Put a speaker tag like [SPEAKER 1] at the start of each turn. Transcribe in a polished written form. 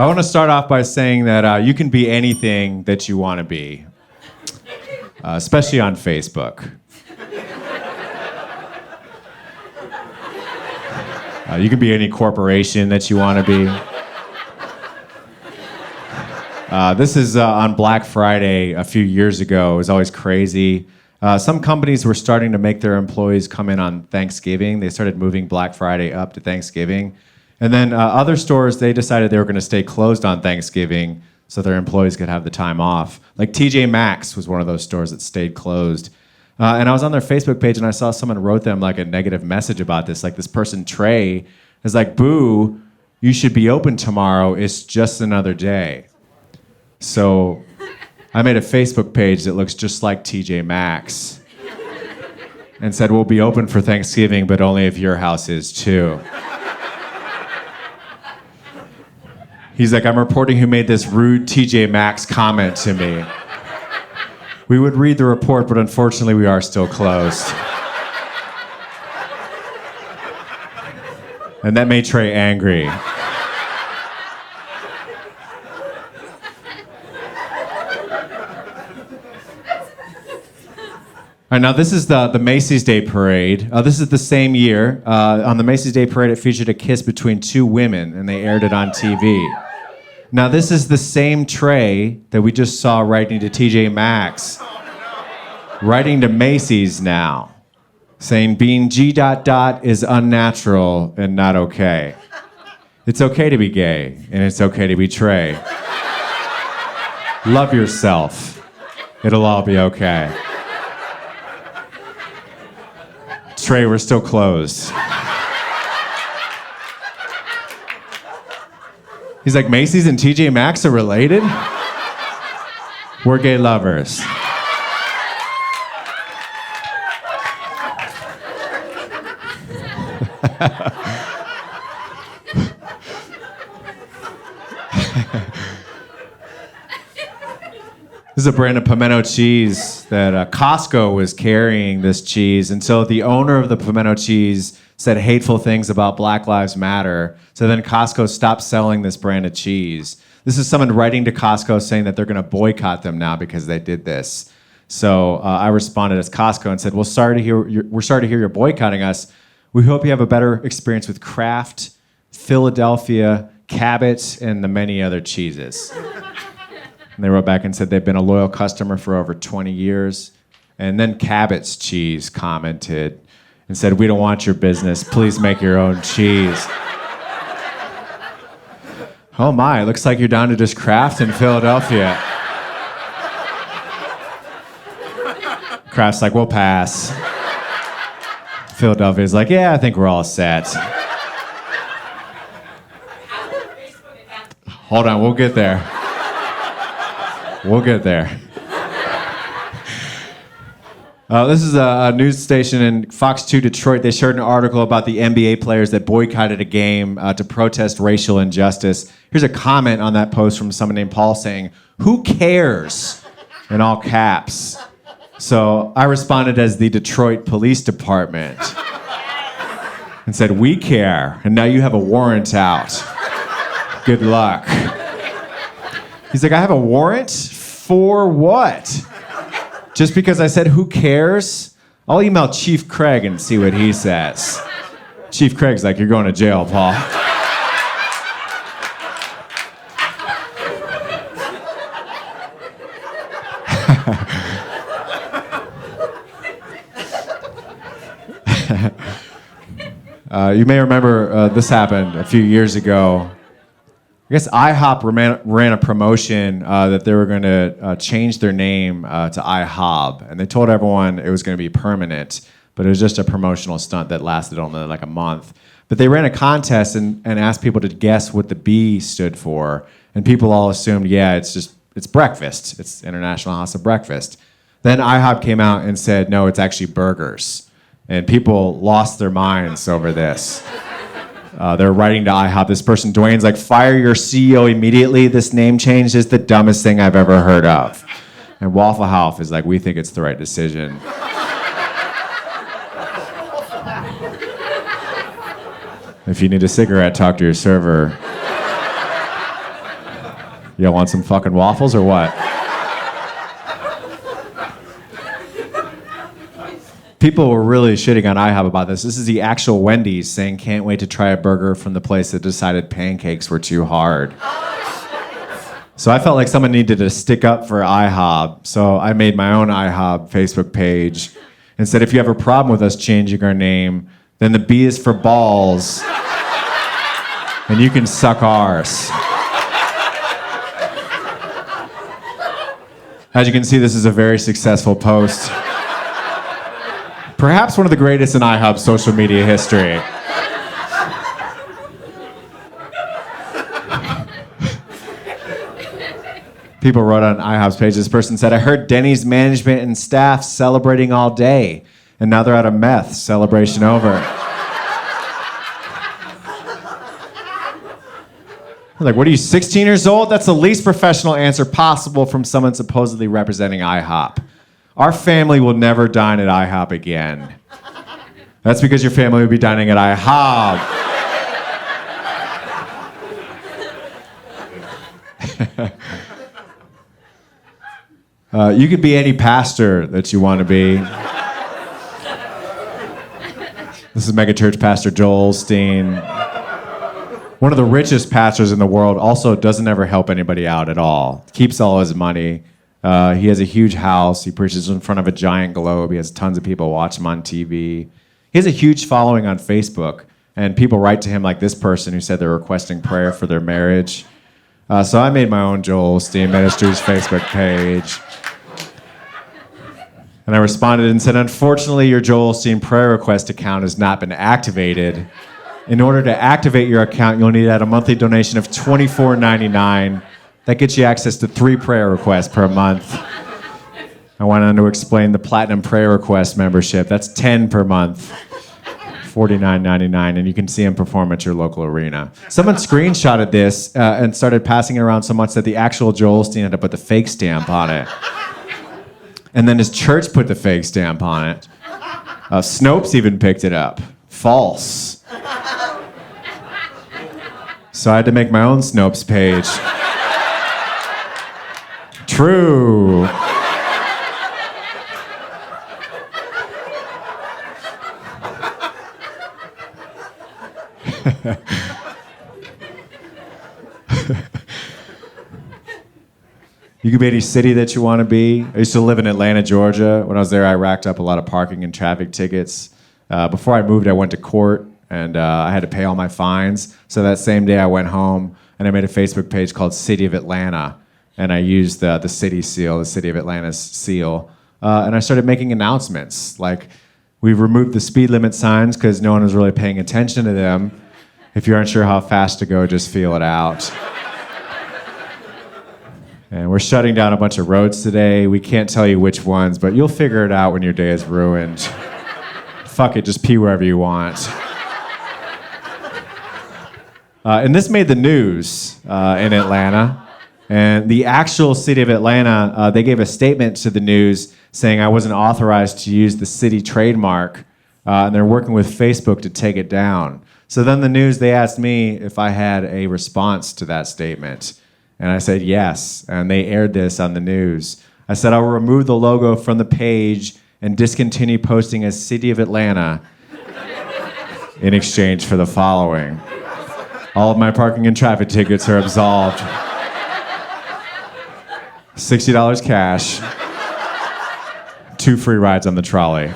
[SPEAKER 1] I want to start off by saying that you can be anything that you want to be, especially on Facebook. You can be any corporation that you want to be. This is on Black Friday a few years ago. It was always crazy. Some companies were starting to make their employees come in on Thanksgiving. They started moving Black Friday up to Thanksgiving. And then other stores, they decided they were going to stay closed on Thanksgiving so their employees could have the time off. Like TJ Maxx was one of those stores that stayed closed. And I was on their Facebook page and I saw someone wrote them like a negative message about this. Like this person, Trey, is like, boo, you should be open tomorrow. It's just another day. So I made a Facebook page that looks just like TJ Maxx and said, we'll be open for Thanksgiving, but only if your house is too. He's like, I'm reporting who made this rude TJ Maxx comment to me. We would read the report, but unfortunately we are still closed. And that made Trey angry. All right, now this is the Macy's Day Parade. This is the same year. On the Macy's Day Parade, it featured a kiss between two women, and they aired it on TV. Now this is the same Trey that we just saw writing to TJ Maxx, writing to Macy's now, saying being G... is unnatural and not okay. It's okay to be gay, and it's okay to be Trey. Love yourself. It'll all be okay. Trey, we're still closed. He's like, Macy's and TJ Maxx are related? We're gay lovers. This is a brand of pimento cheese that Costco was carrying this cheese. And so the owner of the pimento cheese said hateful things about Black Lives Matter. So then Costco stopped selling this brand of cheese. This is someone writing to Costco saying that they're going to boycott them now because they did this. So I responded as Costco and said, well, we're sorry to hear you're boycotting us. We hope you have a better experience with Kraft, Philadelphia, Cabot, and the many other cheeses. And they wrote back and said they've been a loyal customer for over 20 years. And then Cabot's Cheese commented and said, we don't want your business. Please make your own cheese. Oh my, it looks like you're down to just Kraft in Philadelphia. Kraft's like, we'll pass. Philadelphia's like, yeah, I think we're all set. Hold on, we'll get there. We'll get there. This is a news station in Fox 2 Detroit. They shared an article about the NBA players that boycotted a game to protest racial injustice. Here's a comment on that post from someone named Paul saying, who cares? In all caps. So I responded as the Detroit Police Department and said, we care, and now you have a warrant out. Good luck. He's like, I have a warrant? For what? Just because I said, who cares? I'll email Chief Craig and see what he says. Chief Craig's like, you're going to jail, Paul. You may remember this happened a few years ago. I guess IHOP ran a promotion that they were going to change their name to IHOP, and they told everyone it was going to be permanent, but it was just a promotional stunt that lasted only like a month. But they ran a contest and asked people to guess what the B stood for, and people all assumed, yeah, it's breakfast. It's International House of Breakfast. Then IHOP came out and said, no, it's actually burgers, and people lost their minds over this. They're writing to IHOP. This person, Dwayne's like, fire your CEO immediately. This name change is the dumbest thing I've ever heard of. And Waffle House is like, we think it's the right decision. If you need a cigarette, talk to your server. Y'all want some fucking waffles or what? People were really shitting on IHOP about this. This is the actual Wendy's saying, can't wait to try a burger from the place that decided pancakes were too hard. So I felt like someone needed to stick up for IHOP. So I made my own IHOP Facebook page and said, if you have a problem with us changing our name, then the B is for balls, and you can suck ours. As you can see, this is a very successful post. Perhaps one of the greatest in IHOP's social media history. People wrote on IHOP's page, this person said, I heard Denny's management and staff celebrating all day, and now they're out of meth, celebration over. Like, what are you, 16 years old? That's the least professional answer possible from someone supposedly representing IHOP. Our family will never dine at IHOP again. That's because your family will be dining at IHOP. You could be any pastor that you want to be. This is megachurch pastor Joel Osteen. One of the richest pastors in the world, also doesn't ever help anybody out at all. Keeps all his money. He has a huge house. He preaches in front of a giant globe. He has tons of people watch him on TV. He has a huge following on Facebook, and people write to him like this person who said they're requesting prayer for their marriage. So I made my own Joel Osteen Ministries Facebook page. And I responded and said, unfortunately, your Joel Osteen prayer request account has not been activated. In order to activate your account, you'll need to add a monthly donation of $24.99. That gets you access to 3 prayer requests per month. I went on to explain the Platinum Prayer Request membership. That's 10 per month, $49.99, and you can see him perform at your local arena. Someone screenshotted this and started passing it around so much that the actual Joel Osteen had to put the fake stamp on it. And then his church put the fake stamp on it. Snopes even picked it up. False. So I had to make my own Snopes page. True. You can be any city that you want to be. I used to live in Atlanta, Georgia. When I was there, I racked up a lot of parking and traffic tickets. Before I moved, I went to court, and I had to pay all my fines. So that same day, I went home, and I made a Facebook page called City of Atlanta. And I used the city seal, the City of Atlanta's seal. And I started making announcements, like, we've removed the speed limit signs because no one was really paying attention to them. If you aren't sure how fast to go, just feel it out. And we're shutting down a bunch of roads today. We can't tell you which ones, but you'll figure it out when your day is ruined. Fuck it, just pee wherever you want. And this made the news in Atlanta. And the actual city of Atlanta, they gave a statement to the news saying I wasn't authorized to use the city trademark, and they're working with Facebook to take it down. So then the news, they asked me if I had a response to that statement. And I said yes, and they aired this on the news. I said I'll remove the logo from the page and discontinue posting as City of Atlanta in exchange for the following. All of my parking and traffic tickets are absolved. $60 cash, 2 free rides on the trolley.